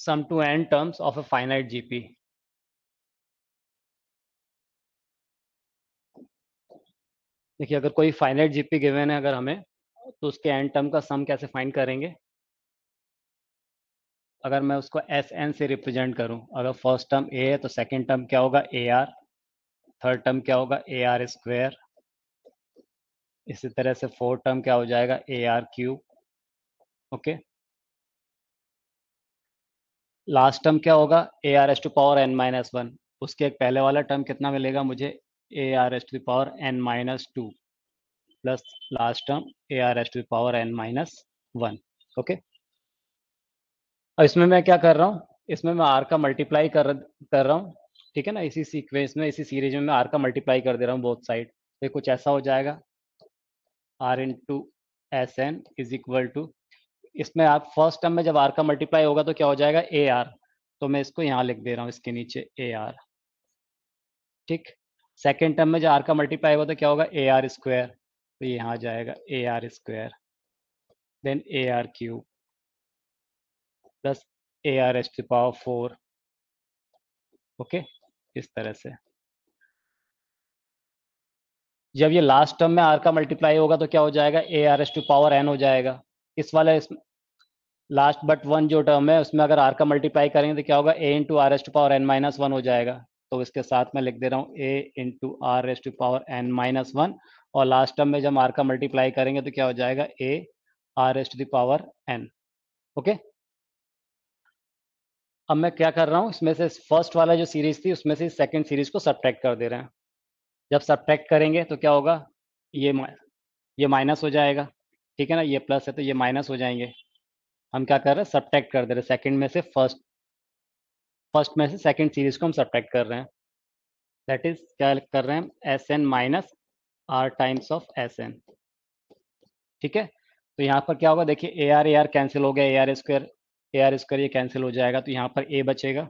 sum to n terms of a finite GP। देखिए अगर कोई फाइनाइट जीपी गिवन है अगर हमें, तो उसके एन टर्म का सम कैसे फाइंड करेंगे। अगर मैं उसको एस एन से रिप्रेजेंट करूं, अगर फर्स्ट टर्म ए है तो सेकंड टर्म क्या होगा ए आर, थर्ड टर्म क्या होगा ए आर स्क्वायर, इसी तरह से फोर्थ टर्म क्या हो जाएगा a r cube. Okay, last term क्या होगा a r s to power N minus one. उसके एक पहले वाला टर्म कितना मिलेगा मुझे, a r s to power N minus two, plus last term a r s to power N minus one. Okay, और इसमें मैं क्या कर रहा हूँ, इसमें मैं आर का मल्टीप्लाई कर रहा हूँ। ठीक है ना, इसी सीक्वेंस में, इसी सीरीज में मैं आर का मल्टीप्लाई कर दे रहा हूँ बोथ साइड। तो कुछ ऐसा हो जाएगा r into s n is equal to, इसमें आप फर्स्ट टर्म में जब आर का मल्टीप्लाई होगा तो क्या हो जाएगा ए आर, तो मैं इसको यहाँ लिख दे रहा हूँ इसके नीचे ए आर। ठीक, सेकेंड टर्म में जब आर का मल्टीप्लाई होगा तो क्या होगा ए आर स्क्वायर, तो ये यहाँ जाएगा a r square, then a r cube plus a r s to power four. Okay, इस तरह से जब ये लास्ट टर्म में आर का मल्टीप्लाई होगा तो क्या हो जाएगा a r s to power n हो जाएगा। इस वाले लास्ट बट वन जो टर्म है उसमें अगर आर का मल्टीप्लाई करेंगे तो क्या होगा a into r s to power N minus one हो जाएगा। तो इसके साथ मैं लिख दे रहा हूँ a into r s to power N minus one, और लास्ट टर्म में जब आर का मल्टीप्लाई करेंगे तो क्या हो जाएगा a r s to power n. Okay, अब मैं क्या कर रहा हूँ, इसमें से फर्स्ट वाला जो सीरीज थी उसमें से सेकंड सीरीज को सब्ट्रैक्ट कर दे रहे हैं। जब सब्ट्रैक्ट करेंगे तो क्या होगा, ये ये माइनस हो जाएगा। ठीक है ना, ये प्लस है तो ये माइनस हो जाएंगे। हम क्या कर रहे हैं, सब्ट्रैक्ट कर दे रहे हैं, सेकंड में से फर्स्ट, फर्स्ट में से सेकंड सीरीज को हम सब्ट्रैक्ट कर रहे हैं। दैट इज क्या कर रहे हैं, s n minus r times of s n. ठीक है, तो यहाँ पर क्या होगा, देखिए ए आर कैंसिल हो गया, ए आर स्क्वायर ये कैंसिल हो जाएगा, तो यहाँ पर ए बचेगा।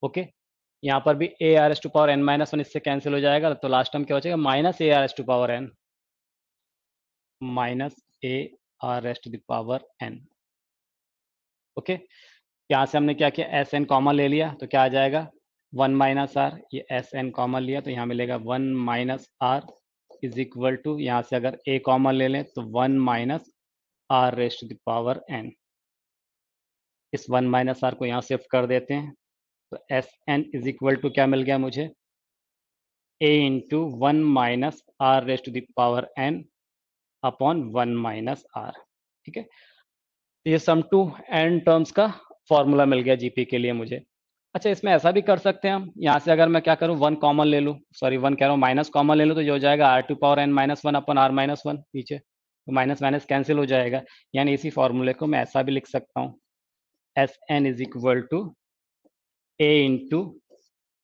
ओके, यहाँ पर भी a r s to power N minus one इससे कैंसिल हो जाएगा, तो लास्ट टर्म क्या बचेगा minus a r s to power N, minus a r s to the power n. Okay, यहाँ से हमने क्या किया, एस एन कॉमन ले लिया तो क्या आ जाएगा वन माइनस आर, ये एस एन कॉमन लिया तो यहाँ मिलेगा one minus r is equal to, यहाँ से अगर ए कॉमन ले लें तो one minus r raised to the power n. इस वन माइनस आर को यहाँ शिफ्ट कर देते हैं, तो s n is equal to क्या मिल गया मुझे, a into one minus r raised to the power n upon one minus r. ठीक है, तो ये सम टू एन टर्म्स का फॉर्मूला मिल गया जीपी के लिए मुझे। अच्छा, इसमें ऐसा भी कर सकते हैं हम, यहाँ से अगर मैं क्या करूँ वन कॉमन ले लूँ, सॉरी वन कह रहा हूँ माइनस कॉमन ले लूँ, तो जो हो जाएगा r to power N minus one upon r minus one नीचे, तो माइनस माइनस कैंसिल हो जाएगा। यानी इसी फॉर्मूले को मैं ऐसा भी लिख सकता हूँ, s n is equal to a into,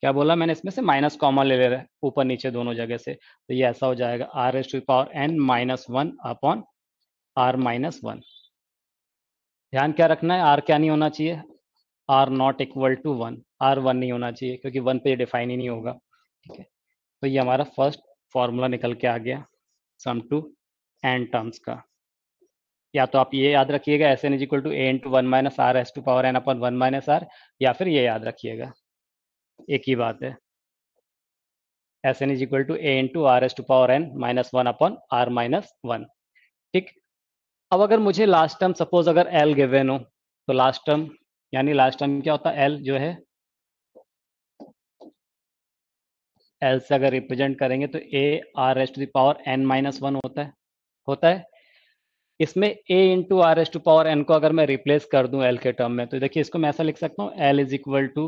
क्या बोला मैंने, इसमें से माइनस कॉमन ले रहे हैं ऊपर नीचे दोनों जगह से, तो ये ऐसा हो जाएगा r s to power N minus one upon r minus one. ध्यान क्या रखना है, आर क्या नहीं होना चाहिए, r not equal to one, r one नहीं होना चाहिए क्योंकि वन पे डिफाइन ही नहीं होगा। ठीक है, तो ये हमारा फर्स्ट फॉर्मूला निकल के आ गया सम टू एन टर्म्स का। या तो आप ये याद रखिएगा s n is equal to a into one minus r s to power n upon one minus r, या फिर ये याद रखिएगा, एक ही बात है, s n is equal to a into r s to power N minus one upon r minus one. ठीक, अब अगर मुझे लास्ट टर्म सपोज अगर एल गिवन हो, तो लास्ट टर्म यानी लास्ट टर्म क्या होता है, एल जो है एल से अगर रिप्रेजेंट करेंगे तो a r s to the power N minus one होता है। इसमें a into r s to power n को अगर मैं रिप्लेस कर दूं एल के टर्म में, तो देखिए इसको मैं ऐसा लिख सकता हूँ, l is equal to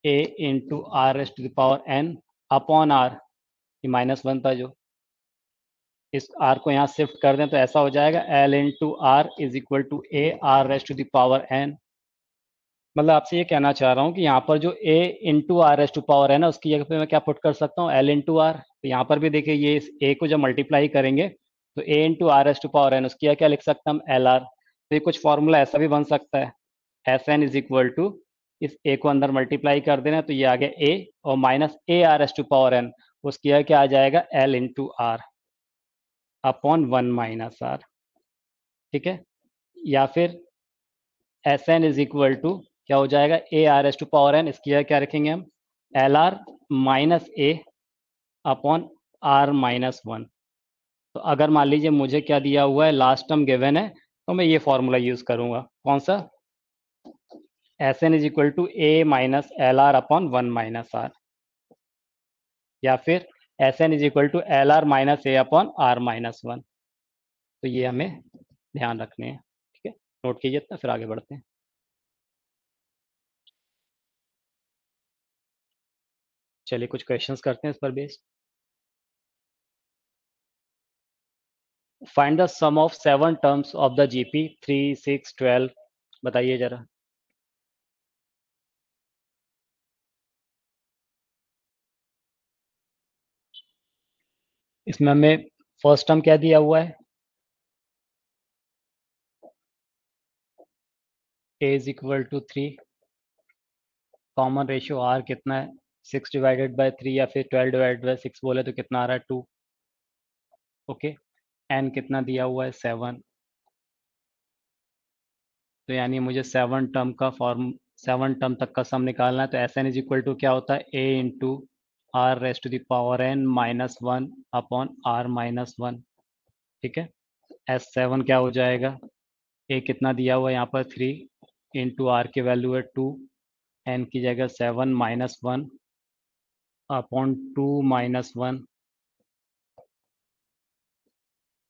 a into r s to the power n upon r, ये माइनस वन था जो, इस आर को यहाँ शिफ्ट कर दें तो ऐसा हो जाएगा l into r is equal to a r s to the power n. मतलब आपसे ये कहना चाह रहा हूँ कि यहाँ पर जो a into r s to power है ना, उसकी जगह पे मैं क्या पुट कर सकता हूँ, l इंटू आर। तो यहाँ पर भी देखिए ये इस a को जब मल्टीप्लाई करेंगे तो a into r s to power n, उसकी क्या लिख सकता हूँ एल आर। तो ये कुछ फॉर्मूला ऐसा भी बन सकता है, s n is equal to इस a को अंदर मल्टीप्लाई कर देना तो ये आ गया a और minus a r s to power n, उसकी क्या आ जाएगा l into r upon one minus r. ठीक है, या फिर s n is equal to क्या हो जाएगा, a r s to power n, इसकी जगह क्या रखेंगे हम, l r minus a upon r minus one. तो अगर मान लीजिए मुझे क्या दिया हुआ है, लास्ट टर्म गिवन है, तो मैं ये फॉर्मूला यूज करूंगा, कौन सा, s n is equal to a minus l r upon one minus r, या फिर s n is equal to l r minus a upon r minus one. तो ये हमें ध्यान रखने हैं, ठीक है, नोट कीजिए, तो फिर आगे बढ़ते हैं। चलिए कुछ क्वेश्चंस करते हैं इस पर based. Find the sum of 7 terms of the GP 3, 6, 12, बताइए जरा। इसमें हमें फर्स्ट टर्म क्या दिया हुआ है, a is equal to 3, common ratio r कितना है, 6 डिवाइडेड बाय 3 या फिर 12 डिवाइडेड बाय 6 बोले तो कितना आ रहा है, 2। ओके, एन कितना दिया हुआ है, 7। तो यानी मुझे 7 टर्म तक का सम निकालना है। तो s n is equal to क्या होता है, a into r raise to the power N minus one upon r minus one, ठीक है। एस सेवन क्या हो जाएगा, ए कितना दिया हुआ है यहाँ पर 3, इंटू आर की वैल्यू है 2, एन की जगह 7 माइनस वन अपॉन 2 माइनस वन।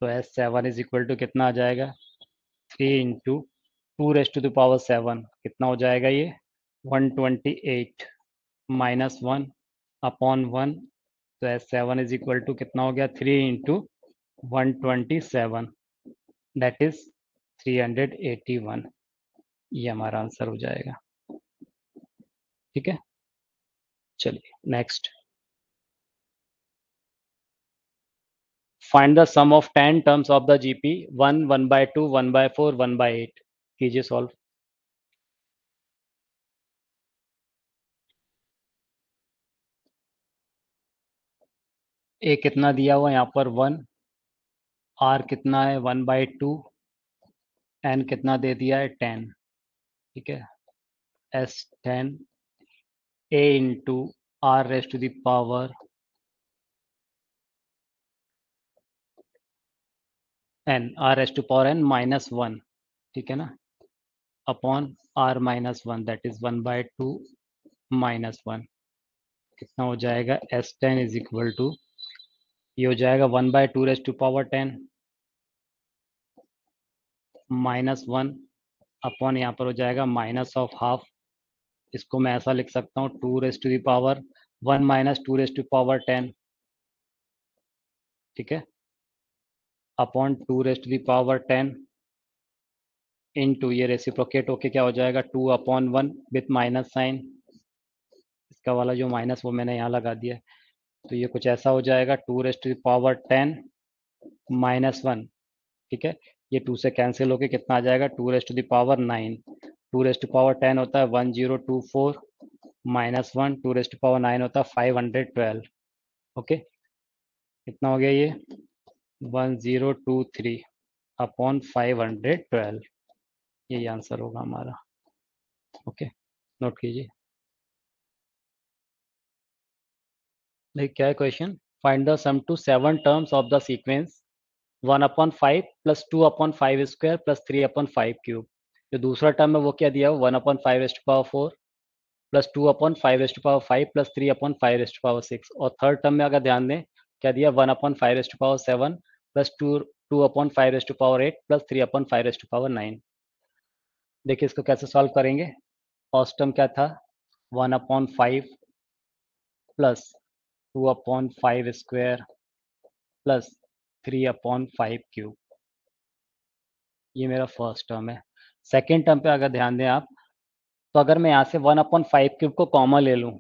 तो s seven is equal to कितना आ जाएगा, 3 into 2 raise to the power 7, कितना हो जाएगा ये, 128 माइनस वन अपॉन वन। तो s seven is equal to कितना हो गया, 3 इंटू 127, दैट इज 381। ये हमारा आंसर हो जाएगा, ठीक है। चलिए next, find the sum of 10 terms of the GP 1, 1/2, 1/4, 1/8, कीजिए सॉल्व। ए कितना दिया हुआ है यहाँ पर 1, आर कितना है 1/2, एन कितना दे दिया है 10, ठीक है। S 10, a into r raise to the power n, r raise to power N minus one, ठीक है ना, upon r minus one, that is 1/2 minus one. कितना हो जाएगा, एस 10 इज इक्वल टू, ये हो जाएगा 1/2 raise to power 10 minus one upon यहाँ पर हो जाएगा माइनस ऑफ हाफ। इसको मैं ऐसा लिख सकता हूँ 2 raise to the power 1 minus 2 raise to power 10, ठीक है, upon 2 raise to the power 10 into, ये रेसिप्रोकेट होके क्या हो जाएगा 2 अपॉन 1 विथ माइनस साइन, इसका वाला जो माइनस वो मैंने यहाँ लगा दिया। तो ये कुछ ऐसा हो जाएगा 2 raise to the power 10 minus one, ठीक है। ये 2 से कैंसिल होके कितना आ जाएगा, 2 raise to the power 9, 2 raise to power 10 होता है 1024 minus one, 2 raise to power 9 होता है 512। ओके, कितना हो गया ये, 1023 अपॉन 512, यही आंसर होगा हमारा। ओके, नोट कीजिए। देखिए क्या है question, find the sum to 7 terms of the sequence 1/5 plus 2/5 square plus 3/5 cube. जो दूसरा टर्म है वो क्या दिया हुआ, 1/5⁴ प्लस 2/5⁵ प्लस 3/5⁶। और थर्ड टर्म में अगर ध्यान दें क्या दिया, 1/5�7 प्लस 2/5⁸ प्लस 3/5⁹। देखिए इसको कैसे सॉल्व करेंगे। फर्स्ट टर्म क्या था, 1/5 प्लस 2/5 स्क्वायर प्लस 3/5 क्यूब, ये मेरा फर्स्ट टर्म है। सेकेंड टर्म पे अगर ध्यान दें आप, तो अगर मैं यहाँ से 1/5 क्यूब को कॉमन ले लूँ,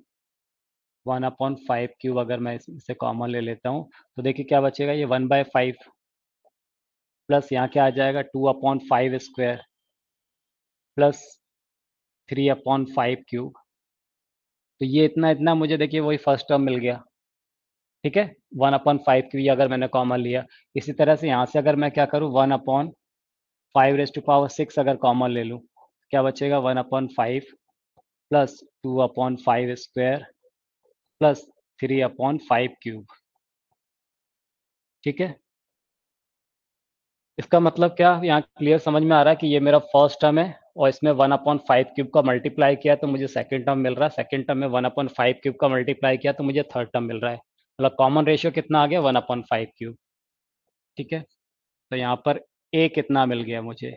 1/5 क्यूब अगर मैं इससे कॉमन ले लेता हूँ, तो देखिए क्या बचेगा, ये 1/5 प्लस यहाँ क्या आ जाएगा 2/5 स्क्वायर प्लस 3/5 क्यूब। तो ये इतना इतना मुझे देखिए वही फर्स्ट टर्म मिल गया, ठीक है। 1/5 क्यूब अगर मैंने कॉमन लिया, इसी तरह से यहाँ से अगर मैं क्या करूँ 1/5⁶ अगर कॉमन ले लूँ, क्या बचेगा 1/5 प्लस 2/5 स्क्वायर प्लस 3/5 क्यूब। ठीक है, इसका मतलब क्या यहाँ क्लियर समझ में आ रहा है कि ये मेरा फर्स्ट टर्म है और इसमें 1/5 क्यूब का मल्टीप्लाई किया तो मुझे सेकंड टर्म मिल रहा है, सेकंड टर्म में 1/5 क्यूब का मल्टीप्लाई किया तो मुझे थर्ड टर्म मिल रहा है। मतलब कॉमन रेशियो कितना आ गया 1/5 क्यूब। ठीक है, तो यहाँ पर ए कितना मिल गया मुझे,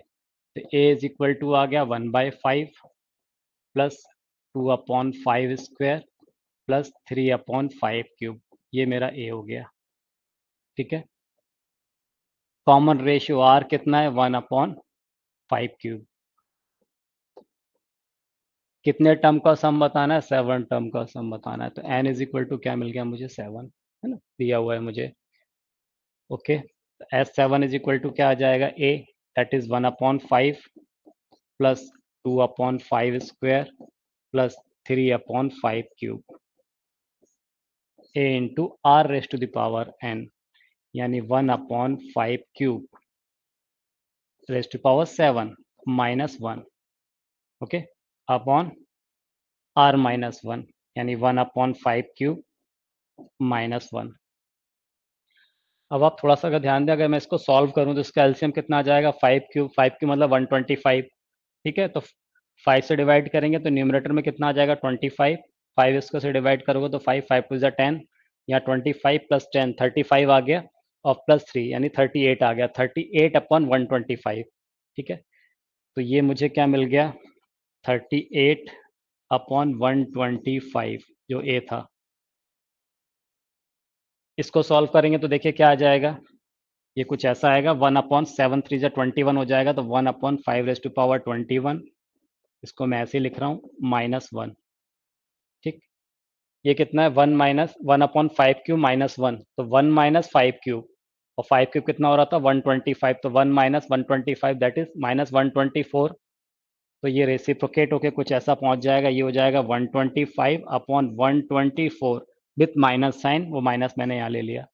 तो ए इज इक्वल टू आ गया 1/5 प्लस 2/5 स्क्वायर प्लस 3/5 क्यूब। ये मेरा ए हो गया। ठीक है, कॉमन रेशियो आर कितना है 1/5 क्यूब। कितने टर्म का सम बताना है, 7 टर्म का सम बताना है। तो n इज इक्वल टू क्या मिल गया मुझे 7, है ना, दिया हुआ है मुझे। Okay, S7 is equal to क्या आ जाएगा a, that is 1/5 plus 2/5 square plus 3/5 cube a into r raise to the power n, यानी 1/5 cube raise to power 7 minus 1। Okay, upon r minus 1, यानी 1/5 क्यूब माइनस 1। अब आप थोड़ा सा अगर ध्यान दें, अगर मैं इसको सॉल्व करूं तो इसका एलसीएम कितना आ जाएगा 5 क्यूब, 5 क्यूब मतलब 125। ठीक है, तो 5 से डिवाइड करेंगे तो न्यूमरेटर में कितना आ जाएगा 25, 5 इसको से डिवाइड करोगे तो 5 5 टू 10, या 25 प्लस 10 35 आ गया, और प्लस 3 यानी 38 आ गया, 38/125। ठीक है, तो ये मुझे क्या मिल गया 38/125 जो ए था। इसको सॉल्व करेंगे तो देखिए क्या आ जाएगा, ये कुछ ऐसा आएगा 1/7 3 = 21 हो जाएगा, तो 1/5 रेज़ टू पावर 21। इसको मैं ऐसे लिख रहा हूँ -1। ठीक, ये कितना है 1 माइनस 1/5 क्यूब माइनस 1, तो 1 माइनस 5 क्यूब, और 5 क्यूब कितना हो रहा था 125, तो 1 माइनस 125 दैट इज -124। तो ये रेसिप्रोकेट होके कुछ ऐसा पहुंच जाएगा, ये हो जाएगा 125/124 विथ माइनस साइन, वो माइनस मैंने यहाँ ले लिया।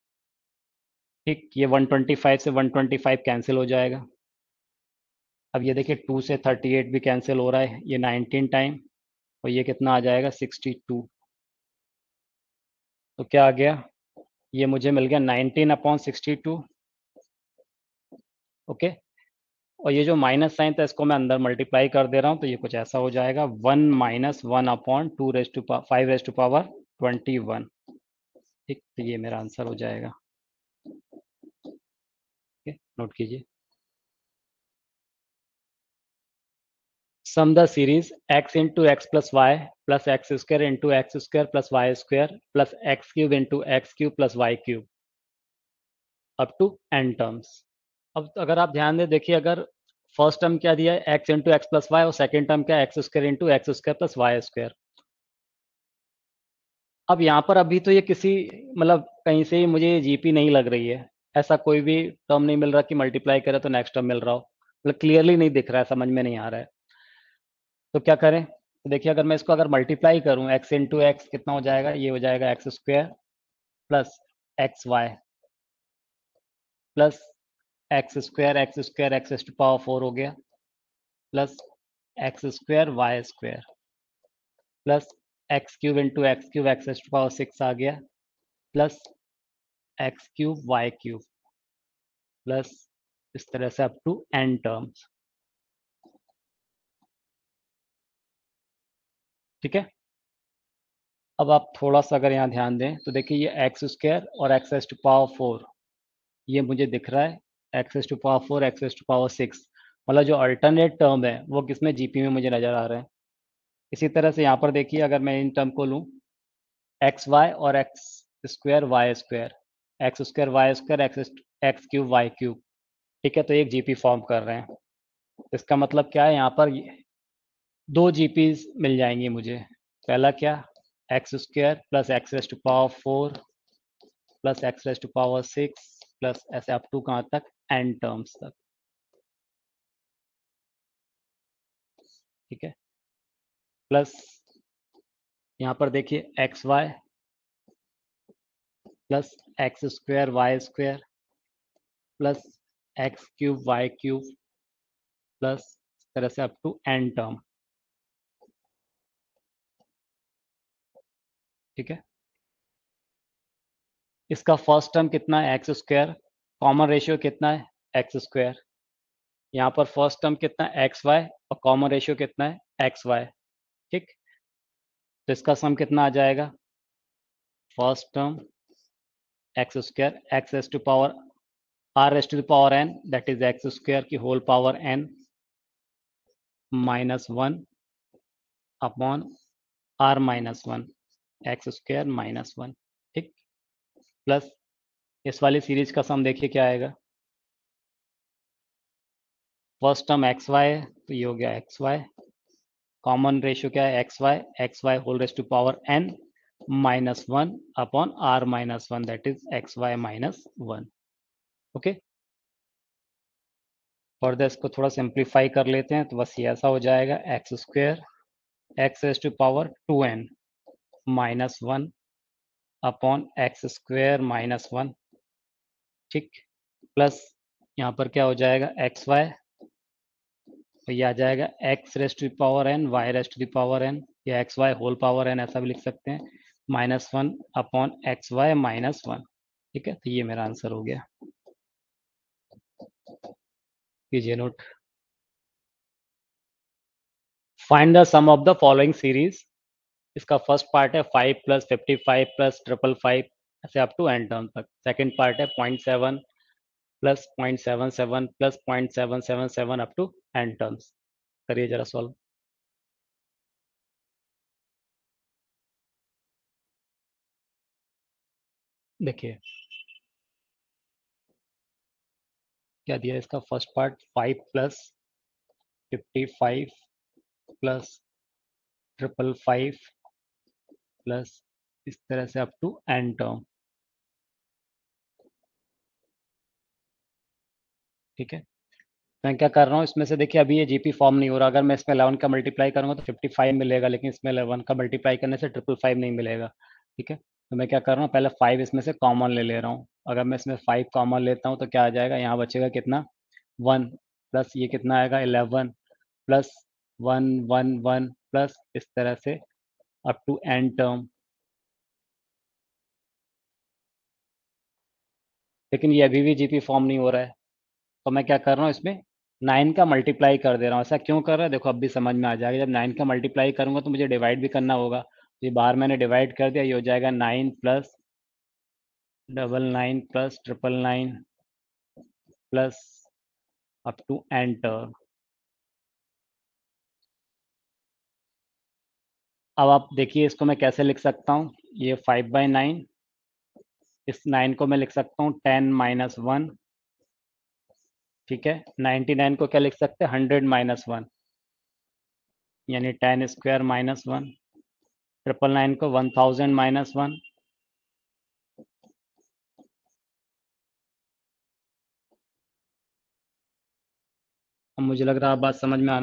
ठीक, ये 125 से 125 कैंसिल हो जाएगा। अब ये देखिए 2 से 38 भी कैंसिल हो रहा है, ये 19 टाइम, और ये कितना आ जाएगा 62। तो क्या आ गया, ये मुझे मिल गया 19/62। ओके, और ये जो माइनस साइन था इसको मैं अंदर मल्टीप्लाई कर दे रहा हूँ, तो ये कुछ ऐसा हो जाएगा 1 माइनस 1/2 5 ठीक, तो ये मेरा आंसर हो जाएगा। ओके, नोट कीजिए। Sum the series x into x plus y plus x square into x square plus y square plus x cube into x cube plus y cube up to n terms. अब अगर आप ध्यान दें, देखिए अगर first term क्या दिया है x into x plus y, और सेकेंड टर्म क्या है x square into x square plus y square. अब यहाँ पर अभी तो ये किसी मतलब कहीं से ही मुझे जीपी नहीं लग रही है, ऐसा कोई भी टर्म नहीं मिल रहा कि मल्टीप्लाई करे तो नेक्स्ट टर्म मिल रहा हो, मतलब क्लियरली नहीं दिख रहा है, समझ में नहीं आ रहा है। तो क्या करें, तो देखिए अगर मैं इसको अगर मल्टीप्लाई करूं x इंटू एक्स कितना हो जाएगा, ये हो जाएगा x square plus x y plus x square x to power 4 हो गया plus x square y square plus x cube into x to power 6 आ गया plus x cube y cube plus इस तरह से अप टू n टर्म्स। ठीक है, अब आप थोड़ा सा अगर यहाँ ध्यान दें तो देखिए ये एक्स स्क्वायर और एक्स टू पावर 4 ये मुझे दिख रहा है, x to power 4 x to power 6, मतलब जो अल्टरनेट टर्म है वो किसमें जीपी में मुझे नजर आ रहा है। इसी तरह से यहाँ पर देखिए अगर मैं इन टर्म को लूँ एक्स वाई और x square y square, x square y square x cube y cube, ठीक है, तो एक जीपी फॉर्म कर रहे हैं। इसका मतलब क्या है, यहाँ पर दो जीपीज मिल जाएंगी मुझे। पहला क्या, x square plus x raise to power 4 plus x raise to power 6 plus ऐसे अप टू कहाँ तक n टर्म्स तक। ठीक है, प्लस यहाँ पर देखिए x y plus x square y square plus x cube y cube plus तरह से अप टू एन टर्म। ठीक है, इसका फर्स्ट टर्म कितना है एक्स स्क्वायर, कॉमन रेशियो कितना है एक्स स्क्वायर, यहाँ पर फर्स्ट टर्म कितना है एक्स वाई और कॉमन रेशियो कितना है एक्स वाई। ठीक, तो इसका सम कितना आ जाएगा, first term x square x s to power r s to the power n that is x square की whole power N minus one upon r minus one x square minus one. ठीक, plus इस वाली series का सम देखिए क्या आएगा, first term x Y है तो ये हो गया एक्स वाई, कॉमन रेशियो क्या है x y whole raise to power N minus one upon r minus one that is x y minus one. Okay, further इसको थोड़ा सिंप्लीफाई कर लेते हैं तो बस ये ऐसा हो जाएगा x square x raise to power two n minus one upon x square minus one. ठीक, प्लस यहाँ पर क्या हो जाएगा एक्स वाई, तो ये आ जाएगा x raise to power n y raise to power n या x y whole power n ऐसा भी लिख सकते हैं minus one upon x y minus one. ठीक है, तो ये मेरा आंसर हो गया, कीजिए नोट। Find the sum of the following series, इसका फर्स्ट पार्ट है 5 प्लस 55 प्लस 555 ऐसे अप टू एन टर्म तक, सेकंड पार्ट है 0.7 plus 0.77 plus 0.777 up to n terms. करिए जरा सॉल्व। देखिए क्या दिया है, इसका first part 5 plus 55 plus 555 plus इस तरह से अप टू एन टर्म। ठीक है, मैं क्या कर रहा हूँ इसमें से, देखिए अभी ये जीपी फॉर्म नहीं हो रहा, अगर मैं इसमें 11 का मल्टीप्लाई करूंगा तो 55 मिलेगा, लेकिन इसमें 11 का मल्टीप्लाई करने से 555 नहीं मिलेगा। ठीक है, तो मैं क्या कर रहा हूँ, पहले 5 इसमें से कॉमन ले ले रहा हूँ, अगर मैं इसमें 5 कॉमन लेता हूँ तो क्या आ जाएगा, यहाँ बचेगा कितना 1 प्लस ये कितना आएगा 11 प्लस 1 1 1 प्लस इस तरह से अप टू एन टर्म। लेकिन ये अभी भी जीपी फॉर्म नहीं हो रहा है, तो मैं क्या कर रहा हूँ इसमें 9 का मल्टीप्लाई कर दे रहा हूँ। ऐसा क्यों कर रहा है देखो, अब भी समझ में आ जाएगा, जब 9 का मल्टीप्लाई करूंगा तो मुझे डिवाइड भी करना होगा, तो ये बाहर मैंने डिवाइड कर दिया, ये हो जाएगा 9 plus 99 plus 999 plus up to n term. अब आप देखिए इसको मैं कैसे लिख सकता हूँ, ये 5/9, इस 9 को मैं लिख सकता हूँ 10 माइनस वन। ठीक है, 99 को क्या लिख सकते हैं 100 माइनस वन, यानी 10 स्क्वायर माइनस वन, 999 को 1000 माइनस वन। अब मुझे लग रहा है बात समझ में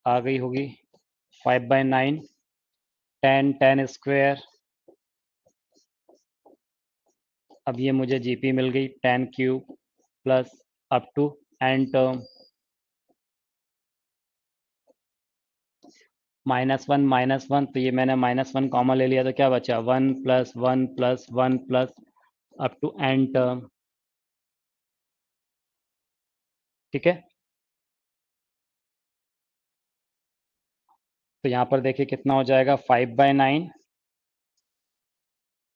आ गई होगी। 5/9 10 स्क्वायर, अब ये मुझे जीपी मिल गई 10 cube plus up to n term minus one, तो ये मैंने माइनस वन कॉमन ले लिया तो क्या बचा 1 plus 1 plus 1 plus up to n term. ठीक है, तो यहाँ पर देखिए कितना हो जाएगा 5/9,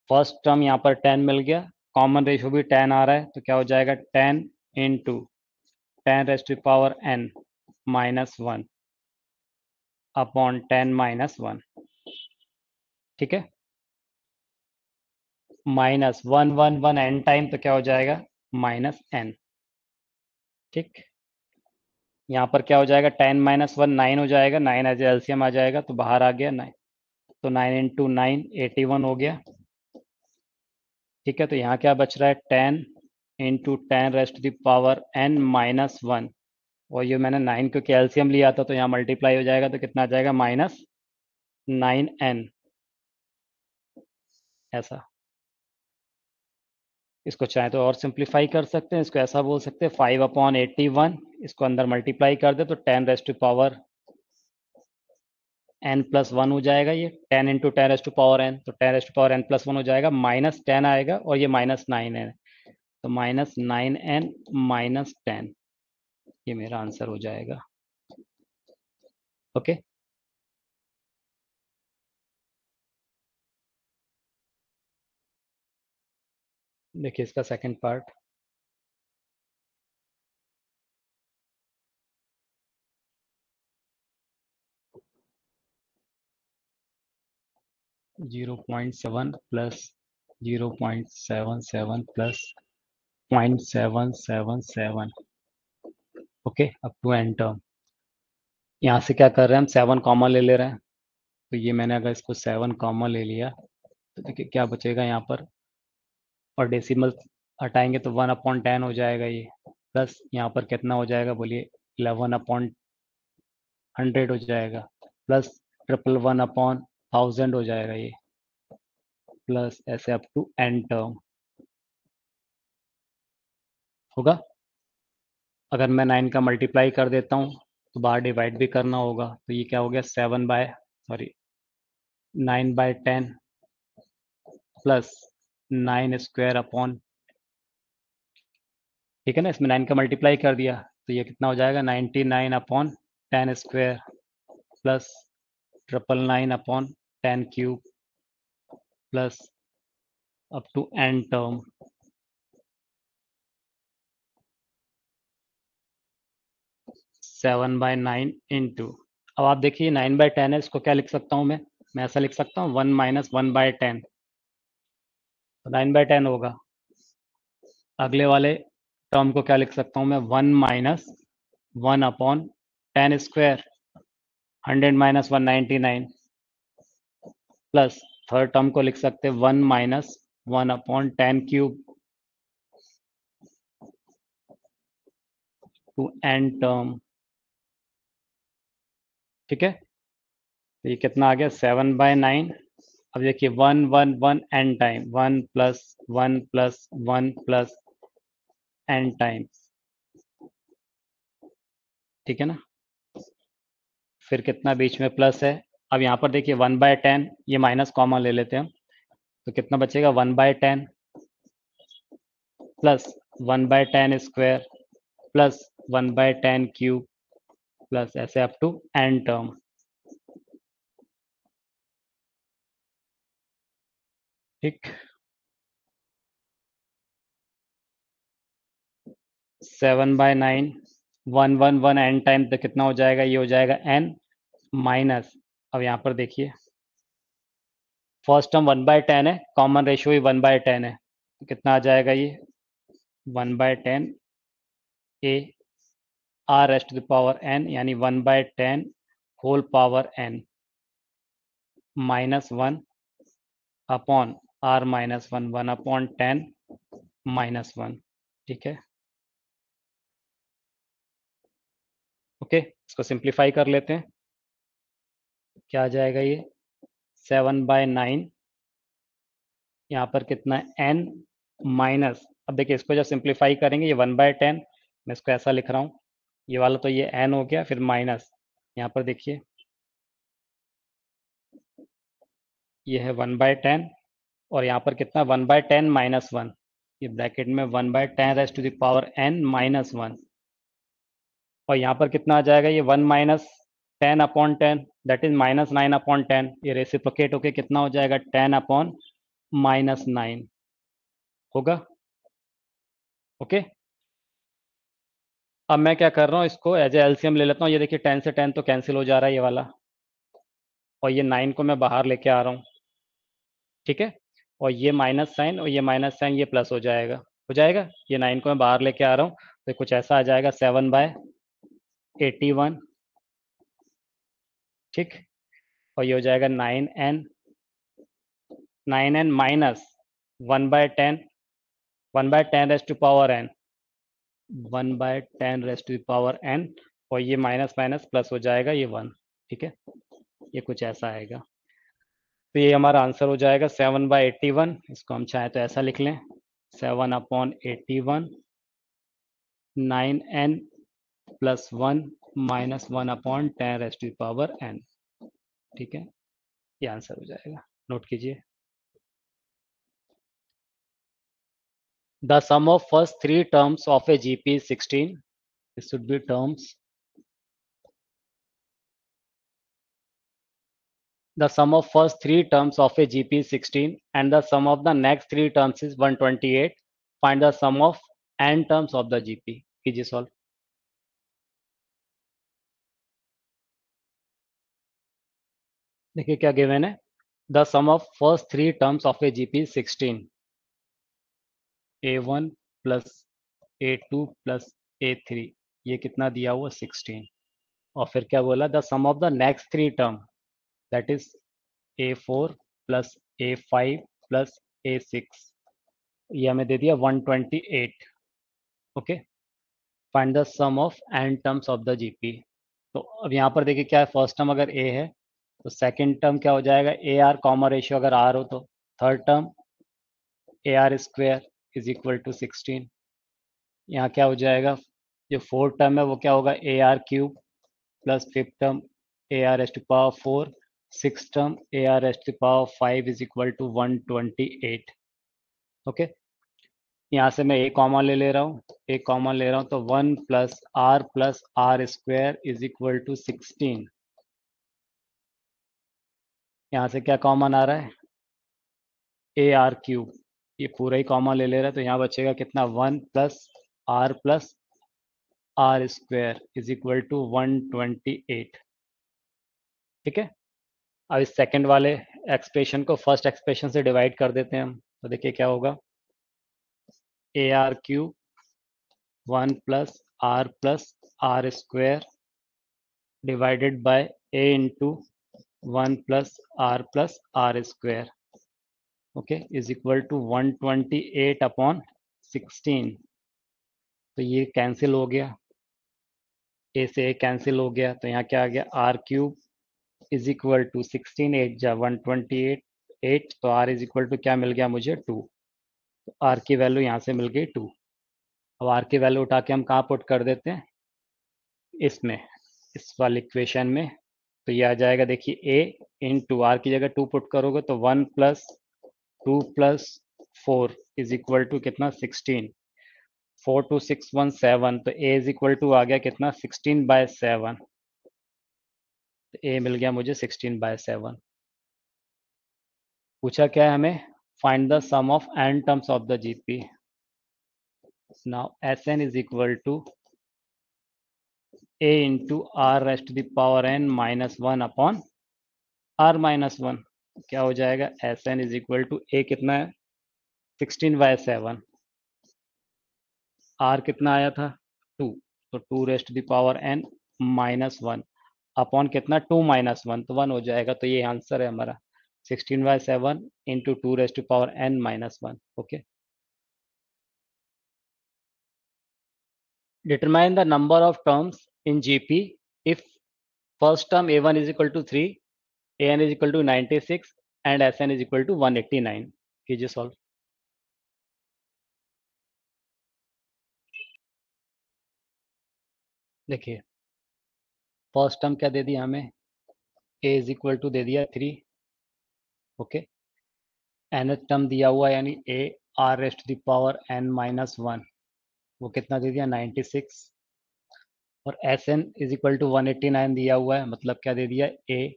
फर्स्ट टर्म यहाँ पर 10 मिल गया, कॉमन रेशियो भी 10 आ रहा है, तो क्या हो जाएगा 10 into 10⁻n minus one upon 10 minus one. ठीक है, माइनस 1 1 1 एन टाइम, तो क्या हो जाएगा माइनस एन। ठीक, यहाँ पर क्या हो जाएगा 10 माइनस वन 9 हो जाएगा, 9 एज एलसीएम आ जाएगा तो बाहर आ गया 9, तो 9 इंटू 9 81 हो गया। ठीक है, तो यहाँ क्या बच रहा है 10 इंटू 10⁻n माइनस वन, और ये मैंने 9 क्योंकि एलसीएम लिया था तो यहाँ मल्टीप्लाई हो जाएगा तो कितना आ जाएगा -9n ऐसा। इसको चाहे तो और सिंप्लीफाई कर सकते हैं, इसको ऐसा बोल सकते हैं 5/81, इसको अंदर मल्टीप्लाई कर दे तो 10⁻⁻n +1 हो जाएगा। ये 10 × 10⁻n, तो 10⁻n +1 हो जाएगा, -10 आएगा और ये -9 है, तो -9n -10, ये मेरा आंसर हो जाएगा। ओके, देखिए इसका second part. Zero 0.7 plus 0.77 plus 0.777। Okay, अब टू एन टर्म। यहाँ से क्या कर रहे हैं हम, 7 कॉमन ले रहे हैं, तो ये मैंने अगर इसको 7 कॉमन ले लिया तो देखिए क्या बचेगा यहाँ पर, और डेसिमल हटाएंगे तो 1/10 हो जाएगा ये, प्लस यहाँ पर कितना हो जाएगा बोलिए, 11/100 हो जाएगा, प्लस 111/1000 हो जाएगा ये, प्लस ऐसे अप टू एन टर्म होगा। अगर मैं 9 का मल्टीप्लाई कर देता हूँ तो बाहर डिवाइड भी करना होगा, तो ये क्या हो गया, 9/10 प्लस 9² ठीक है ना, इसमें 9 का मल्टीप्लाई कर दिया तो ये कितना हो जाएगा, 99/10² plus 999/10³ plus up to n term. 7/9 into, अब आप देखिए 9/10 है, इसको क्या लिख सकता हूँ मैं ऐसा लिख सकता हूँ 1 - 1/10, तो 9/10 होगा। अगले वाले टर्म को क्या लिख सकता हूँ मैं, 1 - 1/10², 100 - 199 प्लस थर्ड टर्म को लिख सकते हैं 1 - 1/10³ टू एन टर्म। ठीक है, तो ये कितना आ गया, 7/9। अब देखिए 1 1 1 एन टाइम, 1 + 1 + 1 + एन टाइम्स, ठीक है ना, फिर कितना बीच में प्लस है। अब यहाँ पर देखिए 1/10, ये माइनस कॉमन ले लेते हैं हम, तो कितना बचेगा, 1/10 प्लस 1/10² प्लस 1/10³ प्लस ऐसे अप टू एन टर्म। ठीक, 7/9 1 1 1 एन टाइम, तो कितना हो जाएगा, ये हो जाएगा एन माइनस, अब यहाँ पर देखिए फर्स्ट टर्म 1/10 है, कॉमन रेशियो ही 1/10 है, तो कितना आ जाएगा ये 1/10 ए r⁻n, यानी 1/10 whole power n -1 upon r-1 1/10 -1। ठीक है, ओके, इसको सिंप्लीफाई कर लेते हैं, क्या आ जाएगा ये 7/9, यहाँ पर कितना है n माइनस, अब देखिए इसको जब सिंप्लीफाई करेंगे ये 1/10, मैं इसको ऐसा लिख रहा हूँ, ये वाला तो ये n हो गया, फिर माइनस यहाँ पर देखिए ये है 1/10, और यहाँ पर कितना 1/10 -1, ये ब्रैकेट में 1/10⁻n -1, और यहाँ पर कितना आ जाएगा, ये 1 - 10/10, दैट इज -9/10, ये रेसिप्रोकेट होके कितना हो जाएगा 10/-9 होगा। ओके, अब मैं क्या कर रहा हूँ, इसको एज ए एलसीएम ले लेता हूँ, ये देखिए 10 से 10 तो कैंसिल हो जा रहा है ये वाला, और ये 9 को मैं बाहर लेके आ रहा हूँ। ठीक है, और ये माइनस साइन और ये माइनस साइन, ये प्लस हो जाएगा, ये 9 को मैं बाहर लेके आ रहा हूँ, तो कुछ ऐसा आ जाएगा 7/81। ठीक, और ये हो जाएगा 9n माइनस 1/10, 1/10⁻n, 1/10⁻n, और ये माइनस माइनस प्लस हो जाएगा ये 1। ठीक है, ये कुछ ऐसा आएगा, तो ये हमारा आंसर हो जाएगा 7/81, इसको हम चाहें तो ऐसा लिख लें 7/81, 9n प्लस 1 माइनस 1/10⁻n। ठीक है, ये आंसर हो जाएगा, नोट कीजिए। The sum of first three terms of a GP is 16। This should be terms. The sum of first three terms of a GP is 16 and the sum of the next three terms is 128. Find the sum of n terms of the GP. कीजिए solve. देखिए क्या given है, the sum of first three terms of a GP 16, a1 plus a2 plus a3, ये कितना दिया हुआ 16। और फिर क्या बोला, the sum of the next three term that is a4 plus a5 plus a6, ये हमें दे दिया 128। Okay, find the sum of n terms of the GP. तो अब यहाँ पर देखिए क्या है, फर्स्ट टर्म अगर ए है तो सेकंड टर्म क्या हो जाएगा, ए आर कॉमन रेशियो अगर आर हो तो third term a r square is equal to 16। यहाँ क्या हो जाएगा, जो फोर्थ टर्म है वो क्या होगा, a r cube plus fifth term a r s to power 4, six term a r s to power 5 is equal to 128। Okay, यहाँ से मैं ए कॉमन ले रहा हूँ, ए कॉमन ले रहा हूँ तो 1 plus r square is equal to 16। यहाँ से क्या कॉमन आ रहा है, ए आर क्यूब, ये पूरा ही कॉमन ले रहा है तो यहाँ बचेगा कितना, 1 plus r square is equal to 128। ठीक है, अब इस सेकंड वाले एक्सप्रेशन को फर्स्ट एक्सप्रेशन से डिवाइड कर देते हैं हम, तो देखिए क्या होगा, a r cube 1 plus r square divided by a into 1 plus r square, okay, is equal to 128/16। तो ये कैंसिल हो गया, ए से ए कैंसिल हो गया, तो यहाँ क्या आ गया, r cube is equal to 16 8 जा 128 8, तो आर इज इक्वल टू क्या मिल गया मुझे, 2। तो आर की वैल्यू यहाँ से मिल गई 2। अब आर की वैल्यू उठा के हम कहाँ पुट कर देते हैं, इसमें, इस वाली इक्वेशन में। तो ये आ जाएगा, देखिए ए इंटू आर की जगह 2 पुट करोगे तो 1 plus 2 plus 4 is equal to कितना, 16। 4 2 6 1 7, तो ए इज इक्वल टू आ गया कितना, 16/7। तो ए मिल गया मुझे 16/7। पूछा क्या है हमें, find the sum of n terms of the GP. Now s n is equal to a into r raised to the power N minus 1/r-1। क्या हो जाएगा, s n is equal to a कितना है, 16/7, are कितना आया था 2, तो 2 rest to the power N minus 1 upon कितना, 2 माइनस 1, तो 1 हो जाएगा। तो ये आंसर है हमारा, 16/7 into 2 rest to power N minus 1। Okay, determine the number of terms in GP if first term A1 is equal to 3, AN is equal to 96 and SN is equal to 189। कीजिए solve. देखिए first term क्या दे दिया हमें, A is equal to दे दिया 3। Okay, nth term दिया हुआ यानी A r raised to the power n minus 1, वो कितना दे दिया 96। और Sn इज इक्वल टू 189 दिया हुआ है, मतलब क्या दे दिया, A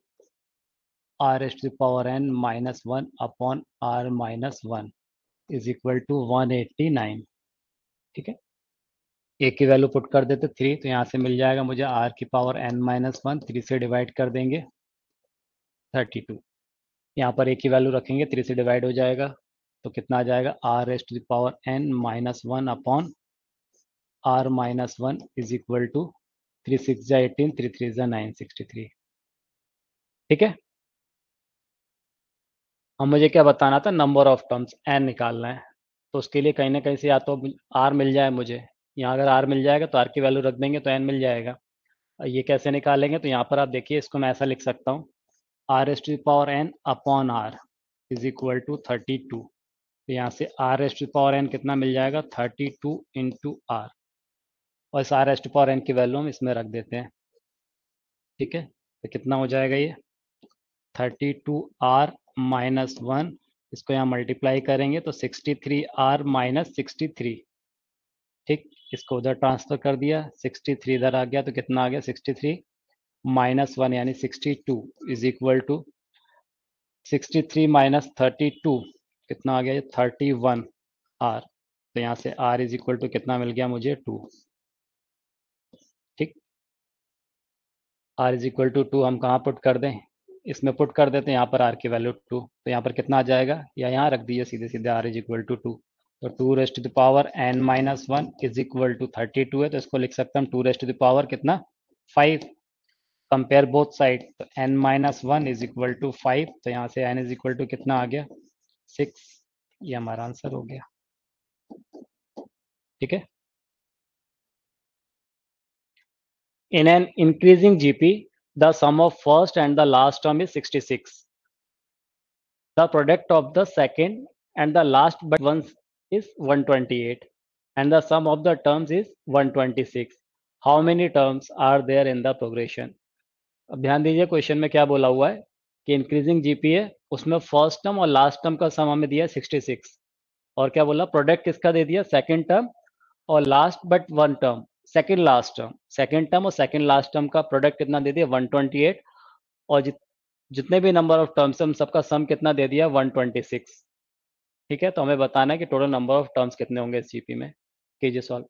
r raised to the power n minus 1 upon r minus 1 is equal to 189। ठीक है, ए की वैल्यू पुट कर देते 3, तो यहाँ से मिल जाएगा मुझे आर की पावर n माइनस 1, 3 से डिवाइड कर देंगे 32। यहाँ पर ए की वैल्यू रखेंगे, 3 से डिवाइड हो जाएगा, तो कितना आ जाएगा, r raised to the power n minus 1 upon r minus 1 is equal to 3 6 जा 18, 3 3 जा 9, 63। ठीक है, अब मुझे क्या बताना था, नंबर ऑफ टर्म्स n निकालना है। तो उसके लिए कहीं ना कहीं से या तो r मिल जाए मुझे, यहाँ अगर r मिल जाएगा तो r की वैल्यू रख देंगे तो n मिल जाएगा। ये कैसे निकालेंगे, तो यहाँ पर आप देखिए, इसको मैं ऐसा लिख सकता हूँ, r s to power n upon r is equal to 32 तो यहाँ से r raised to power n कितना मिल जाएगा 32 इंटू आर, और इस r raised to power n की वैल्यू हम इसमें रख देते हैं। ठीक है, तो कितना हो जाएगा ये 32r माइनस 1, इसको यहाँ मल्टीप्लाई करेंगे तो 63r माइनस 63। ठीक, इसको उधर ट्रांसफर कर दिया, 63 इधर आ गया तो कितना आ गया 63 माइनस 1 यानी 62 इज इक्वल टू 63 माइनस 32 कितना आ गया ये 31 आर। तो यहाँ से आर इज इक्वल टू कितना मिल गया मुझे 2। ठीक, आर इज इक्वल टू 2 हम कहाँ पुट कर दें, इसमें पुट कर देते हैं, यहाँ पर आर की वैल्यू 2, तो यहाँ पर कितना आ जाएगा या यहाँ रख दीजिए सीधे सीधे आर इज इक्वल टू 2। तो 2 rest to the power n minus 1 is equal to 32 है, तो इसको लिख सकते हैं हम 2 रेस्ट टू द पावर कितना 5। कंपेयर बोथ साइड, तो n minus 1 is equal to 5, तो यहाँ से n इज इक्वल टू कितना आ गया 6। ये हमारा आंसर हो गया। ठीक है, in an increasing GP the sum of first and the last term is 66. The product of the second and the last but one is 128 and the sum of the terms is 126. How many terms are there in the progression? अब ध्यान दीजिए question में क्या बोला हुआ है कि increasing GP है, उसमें फर्स्ट टर्म और लास्ट टर्म का सम हमें दिया 66, और क्या बोला प्रोडक्ट किसका दे दिया सेकंड टर्म और last but one term second last term, second term और सेकंड लास्ट टर्म का प्रोडक्ट कितना दे दिया 128, और जितने भी नंबर ऑफ टर्म्स हम सबका सम कितना दे दिया 126। ठीक है, तो हमें बताना है कि टोटल नंबर ऑफ टर्म्स कितने होंगे इस जीपी में। कीजिए सॉल्व।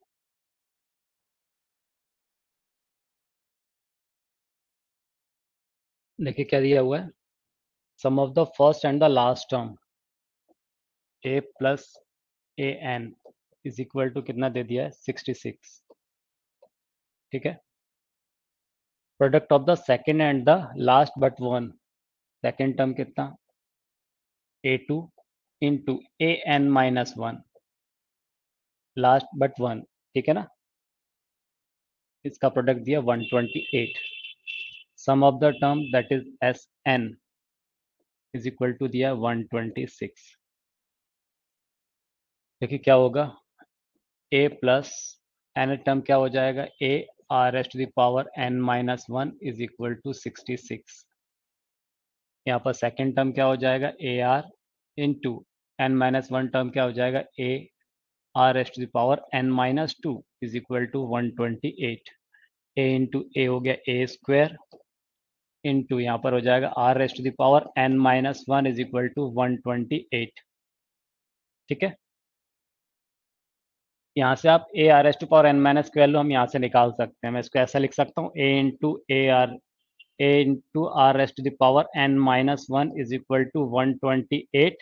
देखिए क्या दिया हुआ है, sum of the first and the last term a plus a n is equal to कितना दे दिया है 66। ठीक है, product of the second and the last but one, second term कितना a2 into a n minus 1 last but one. ठीक है ना, इसका प्रोडक्ट दिया 128। Sum of the term that is s n is equal to दिया 126। देखिए क्या होगा, a प्लस एन टर्म क्या हो जाएगा a r s to the power n minus 1 is equal to 66। यहाँ पर सेकेंड टर्म क्या हो जाएगा a r into n minus 1 term क्या हो जाएगा a r s to the power n minus 2 is equal to 128। a into a हो गया a स्क्वायर इंटू यहाँ पर हो जाएगा r raised to the power n minus 1 is equal to 128। ठीक है, यहाँ से आप a r s to power n minus की वैल्यू हम यहाँ से निकाल सकते हैं। मैं इसको ऐसा लिख सकता हूँ a into r raised to the power n minus 1 is equal to 128।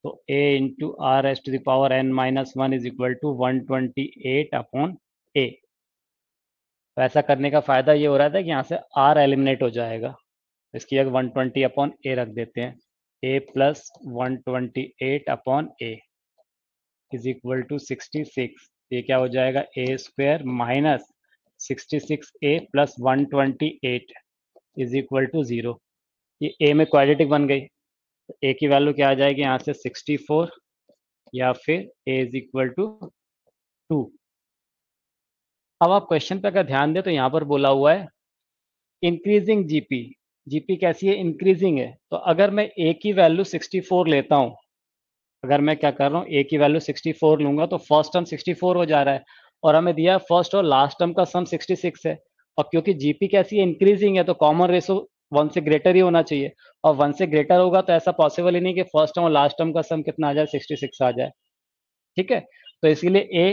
तो a into r raised to the power n minus 1 is equal to 128 upon a। तो ऐसा करने का फायदा ये हो रहा था कि यहाँ से r एलिमिनेट हो जाएगा, इसकी जगह 120 अपॉन ए रख देते हैं, a plus 128 upon a is equal to 66। ये क्या हो जाएगा a square minus 66a plus 128 is equal to 0। ये a में क्वाड्रेटिक बन गई, तो a की वैल्यू क्या आ जाएगी यहाँ से 64 या फिर a इज इक्वल टू 2। अब आप क्वेश्चन पे अगर ध्यान दें तो यहाँ पर बोला हुआ है इंक्रीजिंग जीपी, जीपी कैसी है इंक्रीजिंग है, तो अगर मैं a की वैल्यू 64 लेता हूँ, अगर मैं क्या कर रहा हूँ a की वैल्यू 64 लूंगा तो फर्स्ट टर्म 64 हो जा रहा है, और हमें दिया है फर्स्ट और लास्ट टर्म का सम 66 है, और क्योंकि जीपी कैसी है इंक्रीजिंग है तो कॉमन रेशो 1 से ग्रेटर ही होना चाहिए, और 1 से ग्रेटर होगा तो ऐसा पॉसिबल ही नहीं कि फर्स्ट टर्म और लास्ट टर्म का सम कितना आ जाए 66 आ जाए। ठीक है, तो इसलिए a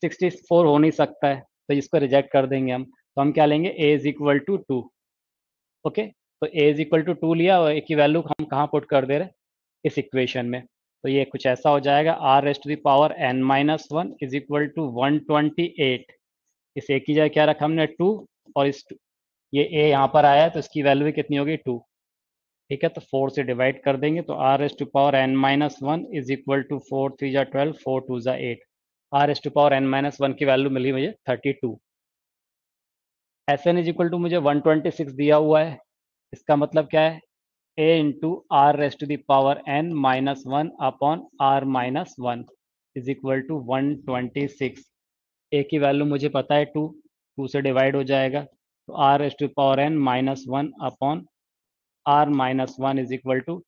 64 हो नहीं सकता है, तो इसको रिजेक्ट कर देंगे हम, तो हम क्या लेंगे a is equal to 2। Okay, तो a इज इक्वल टू 2 लिया और a की वैल्यू हम कहाँ पुट कर दे रहे हैं इस इक्वेशन में, तो ये कुछ ऐसा हो जाएगा r raised to the power n minus 1 is equal to 128। इस a की जगह क्या रखा हमने 2, और इस ये a यहाँ पर आया है तो इसकी वैल्यू भी कितनी होगी 2। ठीक है, तो 4 से डिवाइड कर देंगे तो r raised to power n minus 1 is equal to 4 3 जा 12 4 2 जा 8। R raised to power n minus 1 की वैल्यू मिली मुझे 32। S n is equal to मुझे 126 दिया हुआ है, इसका मतलब क्या है a into r raised to the power n minus one upon r minus one is equal to 126। A की वैल्यू मुझे पता है 2, 2 से डिवाइड हो जाएगा, तो r raised to power n minus one upon r minus one is equal to,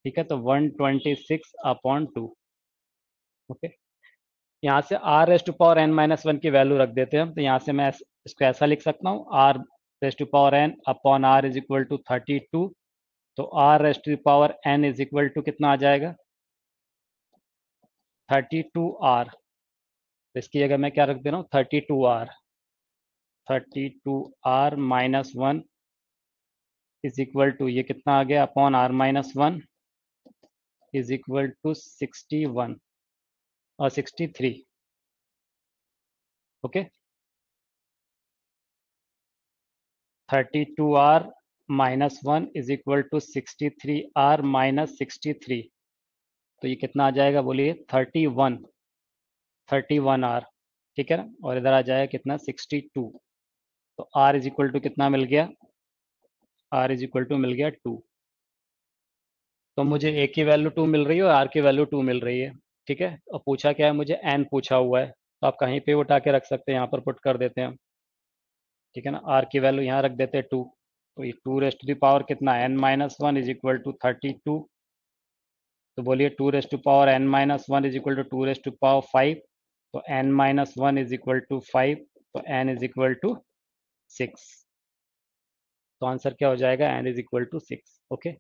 ठीक है, तो 126 अपॉन 2। ओके, यहाँ से r raised to power n minus one की वैल्यू रख देते हैं हम, तो यहाँ से मैं इसको ऐसा लिख सकता हूँ, r raised to power n upon r is equal to 32। तो r raised to power n is equal to कितना आ जाएगा, 32r। तो इसकी जगह मैं क्या रख दे रहा हूँ, 32r, 32r minus one is equal to, ये कितना आ गया, upon r minus one is equal to 61 और 63। Okay, 32r minus one is equal to 63r minus 63। तो ये कितना आ जाएगा, बोलिए, 31, 31r, ठीक है ना, और इधर आ जाएगा कितना, 62। तो r इज इक्वल टू कितना मिल गया, r इज इक्वल टू मिल गया 2। तो मुझे a की वैल्यू 2 मिल रही है और r की वैल्यू 2 मिल रही है, ठीक है। और पूछा क्या है, मुझे n पूछा हुआ है, तो आप कहीं पे उठा के रख सकते हैं, यहाँ पर पुट कर देते हैं, ठीक है ना। r की वैल्यू यहाँ रख देते हैं 2, तो ये 2 रेस्ट टू द पावर कितना, n minus one is equal to 32। तो बोलिए 2 rest to power n minus one is equal to 2 rest to power 5। तो n minus one is equal to 5, तो n इज इक्वल टू 6। तो answer क्या हो जाएगा, n is equal to 6। Okay,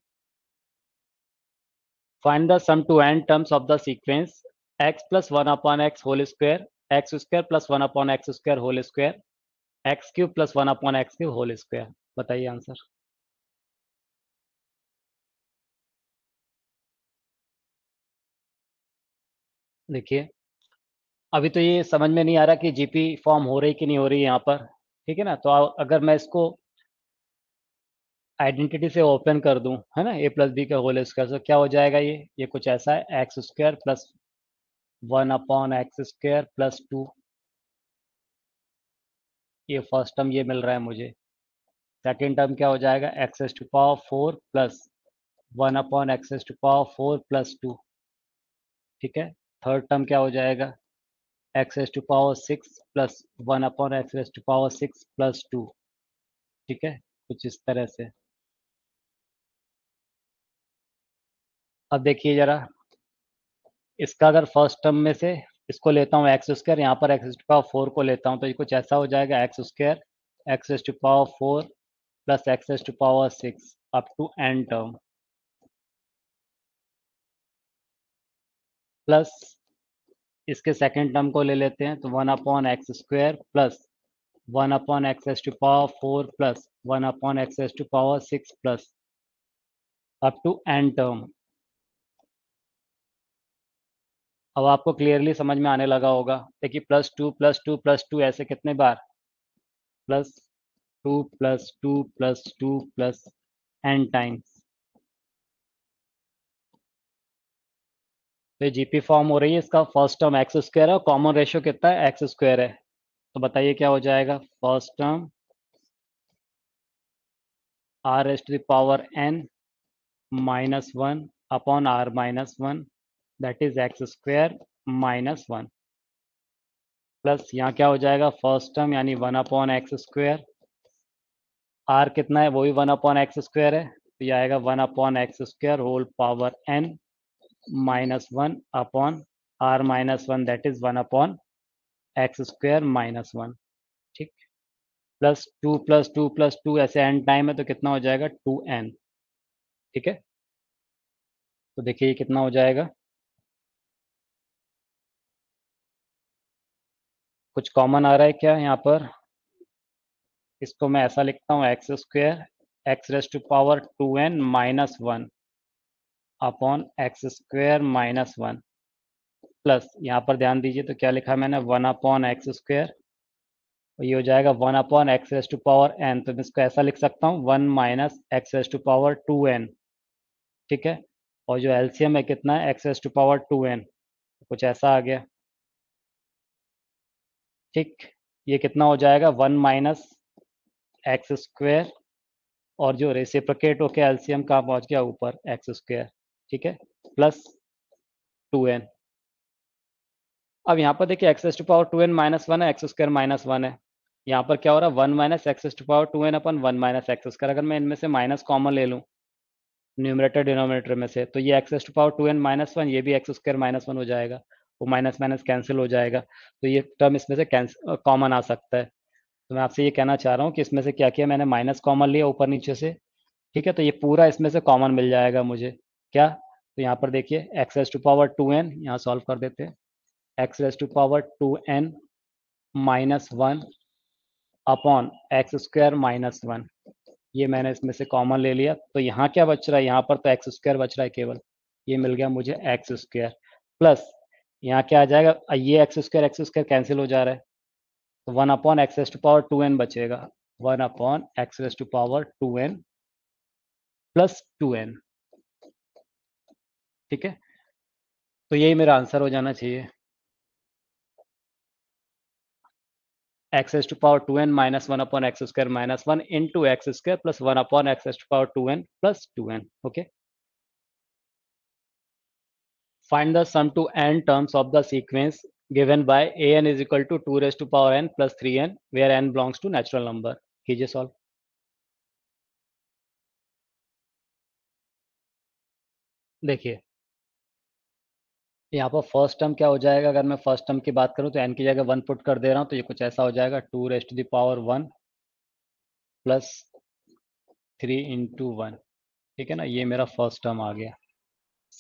find the sum to n terms of the sequence x plus one upon x whole square, x square plus one upon x square whole square, x cube plus one upon x cube whole square. बताइए answer. देखिए, अभी तो ये समझ में नहीं आ रहा कि जीपी फॉर्म हो रही कि नहीं हो रही यहाँ पर, ठीक है ना। तो अगर मैं इसको आइडेंटिटी से ओपन कर दूं, है ना, ए प्लस बी का होल स्क्वायर, तो क्या हो जाएगा, ये कुछ ऐसा है, x square plus one upon x square plus two. ये फर्स्ट टर्म ये मिल रहा है मुझे। सेकेंड टर्म क्या हो जाएगा, x s to power four plus one upon x s to power four plus two, ठीक है। थर्ड टर्म क्या हो जाएगा, x s to power six plus one upon x s to power six plus two, ठीक है, कुछ इस तरह से। अब देखिए जरा, इसका अगर फर्स्ट टर्म में से इसको लेता हूँ एक्स स्क्वायर, यहाँ पर एक्स टू पावर फोर को लेता हूँ, तो ये कुछ ऐसा हो जाएगा, x square x to power four plus x to power six up to n term, plus इसके सेकेंड टर्म को ले लेते हैं, तो one upon x square plus one upon x to power four plus one upon x to power six plus up to n term. अब आपको clearly समझ में आने लगा होगा। देखिए, plus two plus two plus two, ऐसे कितने बार, plus two plus two plus two plus n times. तो जीपी फॉर्म हो रही है, इसका फर्स्ट टर्म एक्स स्क्वायर है और कॉमन रेशियो कितना है, एक्स स्क्वायर है। तो बताइए क्या हो जाएगा, first term r s to the power N minus one upon r minus one, that is x square minus one, plus यहाँ क्या हो जाएगा, फर्स्ट टर्म यानी one upon x square, r कितना है, वही वन अपॉन एक्स स्क्वायर है, तो ये आएगा one upon x square whole power N minus one upon r minus one, that is one upon x square minus one, ठीक। Plus two plus two plus two, ऐसे n time है तो कितना हो जाएगा, टू एन, ठीक है। तो देखिए ये कितना हो जाएगा, कुछ कॉमन आ रहा है क्या यहाँ पर, इसको मैं ऐसा लिखता हूँ, x square x raise to power two n minus one upon x square minus one, plus यहाँ पर ध्यान दीजिए तो क्या लिखा मैंने, वन अपॉन एक्स स्क्वायर, और ये हो जाएगा one upon x raise to power n, तो मैं इसको ऐसा लिख सकता हूँ, one minus x raise to power two n, ठीक है। और जो एलसीएम है कितना है, x raise to power two n, कुछ ऐसा आ गया, ठीक। ये कितना हो जाएगा, वन माइनस एक्स स्क्वायर और जो रेसिप्रोकेट होके एलसीएम कहाँ पहुंच गया, ऊपर एक्स स्क्वायर, ठीक है, प्लस 2n। अब यहाँ पर देखिए x to power 2n minus one है, एक्स स्क्वायर माइनस वन है, यहाँ पर क्या हो रहा है, 1 minus x to power 2n upon 1 minus x square. अगर मैं इनमें से माइनस कॉमन ले लूँ न्यूमरेटर डिनोमिनेटर में से, तो ये x to power 2n minus one, ये भी एक्स स्क्वायर माइनस वन हो जाएगा, वो माइनस माइनस कैंसिल हो जाएगा, तो ये टर्म इसमें से कॉमन आ सकता है। तो मैं आपसे ये कहना चाह रहा हूँ कि इसमें से क्या किया मैंने, माइनस कॉमन लिया ऊपर नीचे से, ठीक है, तो ये पूरा इसमें से कॉमन मिल जाएगा मुझे क्या, तो यहाँ पर देखिए x raise to power 2n, यहाँ सॉल्व कर देते हैं, x raise to power 2n minus one upon x square minus one, ये मैंने इसमें से कॉमन ले लिया, तो यहाँ क्या बच रहा है, यहाँ पर तो एक्स स्क्वायर बच रहा है केवल, ये मिल गया मुझे एक्स स्क्वायर, प्लस यहाँ क्या आ जाएगा, ये एक्स स्क्वायर कैंसिल हो जा रहा है, तो 1 upon x raise to power 2n बचेगा, 1 upon x raise to power 2n plus 2n, ठीक है, तो यही मेरा आंसर हो जाना चाहिए, x raise to power 2n minus one upon x square minus one into x square plus 1 upon x raise to power 2n plus 2n, okay. Find the sum to n terms of the sequence given by an is equal to 2 raised to power n plus 3n where n belongs to natural number। कीजिए solve. देखिए यहाँ पर first term क्या हो जाएगा, अगर मैं first term की बात करूँ तो n की जगह 1 पुट कर दे रहा हूँ, तो ये कुछ ऐसा हो जाएगा 2 rest to the power 1 plus 3 into one, ठीक है ना, ये मेरा फर्स्ट टर्म आ गया।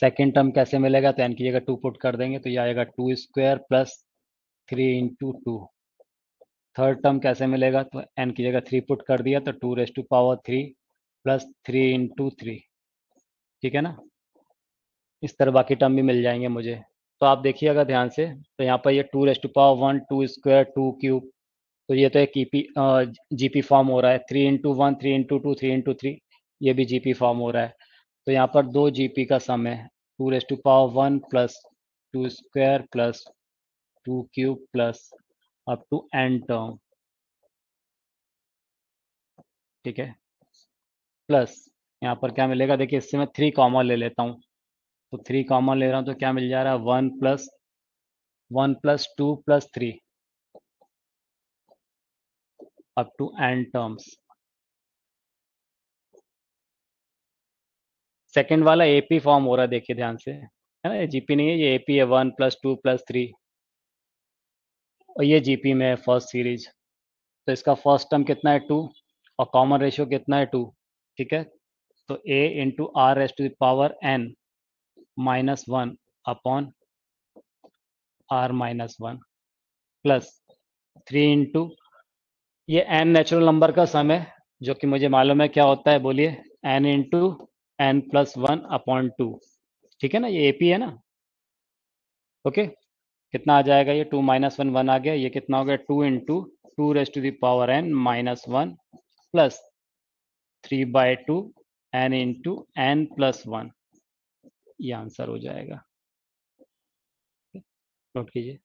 सेकेंड टर्म कैसे मिलेगा, तो n की जगह 2 पुट कर देंगे, तो ये आएगा 2 square plus 3 into two. Third term कैसे मिलेगा, तो n की जगह 3 पुट कर दिया, तो 2 raise to power 3 plus 3 into three, ठीक है ना, इस तरह बाकी टर्म भी मिल जाएंगे मुझे। तो आप देखिएगा ध्यान से, तो यहाँ पर ये 2 raise to power 1 2 square 2 cube, तो ये तो एक जीपी फॉर्म हो रहा है, 3 into one 3 into two 3 into three, ये भी जीपी फॉर्म हो रहा है, तो यहाँ पर दो जीपी का सम है, 2 raise to power 1 plus 2 square plus 2 cube plus up to n term, ठीक है, प्लस यहाँ पर क्या मिलेगा, देखिए इससे मैं 3 कॉमन ले लेता हूँ, तो 3 कॉमन ले रहा हूँ तो क्या मिल जा रहा है, 1 plus 2 plus 3 up to n terms. Second वाला एपी फॉर्म हो रहा है, देखिए ध्यान से, है ना, ये जीपी नहीं है, ये एपी है, 1 प्लस 2 प्लस 3, और ये जीपी में है फर्स्ट सीरीज, तो इसका फर्स्ट टर्म कितना है 2, और कॉमन रेशियो कितना है 2, ठीक है, तो a into r raise to power n minus one upon r minus one plus 3 into ये n नेचुरल नंबर का सम है, जो कि मुझे मालूम है क्या होता है, बोलिए, n into n plus one upon two, ठीक है ना, ये एपी है ना, ओके, कितना आ जाएगा, ये 2 माइनस वन वन आ गया, ये कितना हो गया 2 into two raise to power n minus one plus 3/2 n into n plus one, ये आंसर हो जाएगा, नोट कीजिए।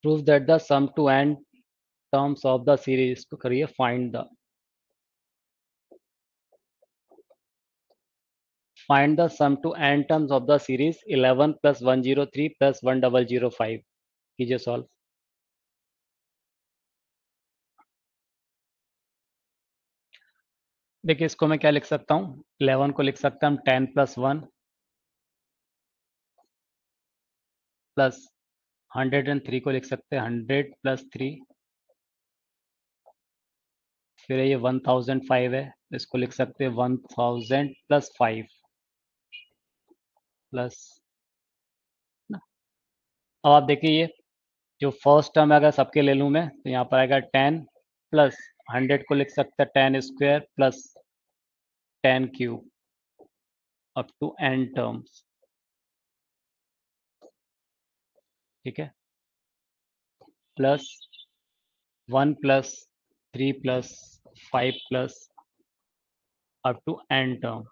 Prove that the sum to n terms of the series, इसको करिए find the sum to n terms of the series 11 plus 103 plus 1005, कीजिए solve. देखिए इसको मैं क्या लिख सकता हूँ, 11 को लिख सकता हूँ 10 प्लस वन प्लस 103 को लिख सकते हैं 100 प्लस थ्री, फिर ये 1005 है, इसको लिख सकते हैं 1000 प्लस फाइव प्लस, अब आप देखिए ये जो फर्स्ट टर्म है, अगर सबके ले लूँ मैं, तो यहाँ पर आएगा 10 प्लस 100 को लिख सकते हैं 10 square plus 10 cube up to n terms, ठीक है, plus 1 plus 3 plus 5 plus up to n term.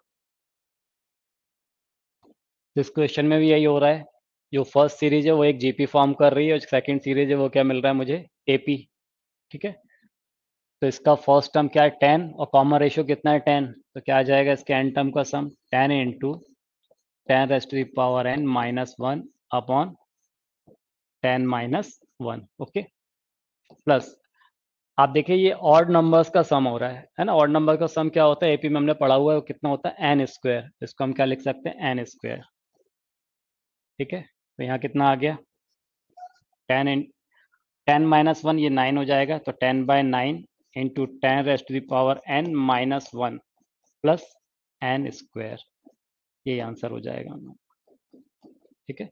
इस क्वेश्चन में भी यही हो रहा है, जो फर्स्ट सीरीज है वो एक जीपी फॉर्म कर रही है, और सेकंड सीरीज है वो क्या मिल रहा है मुझे, एपी, ठीक है, तो इसका फर्स्ट टर्म क्या है 10 और कॉमन रेशियो कितना है 10, तो क्या आ जाएगा इसके एन टर्म का sum 10 into 10 raised to the power n minus 1 upon 10 minus 1। Okay, plus आप देखिए ये ऑड नंबर्स का सम हो रहा है ना। ऑड नंबर का सम क्या होता है एपी में हमने पढ़ा हुआ है, वो कितना होता है एन स्क्वायर। इसको हम क्या लिख सकते हैं एन स्क्वायर। ठीक है, तो यहाँ कितना आ गया 10 इन 10 माइनस 1 ये 9 हो जाएगा, तो 10/9 into 10 raised to the power n minus 1 plus n square, ये आंसर हो जाएगा। ठीक है,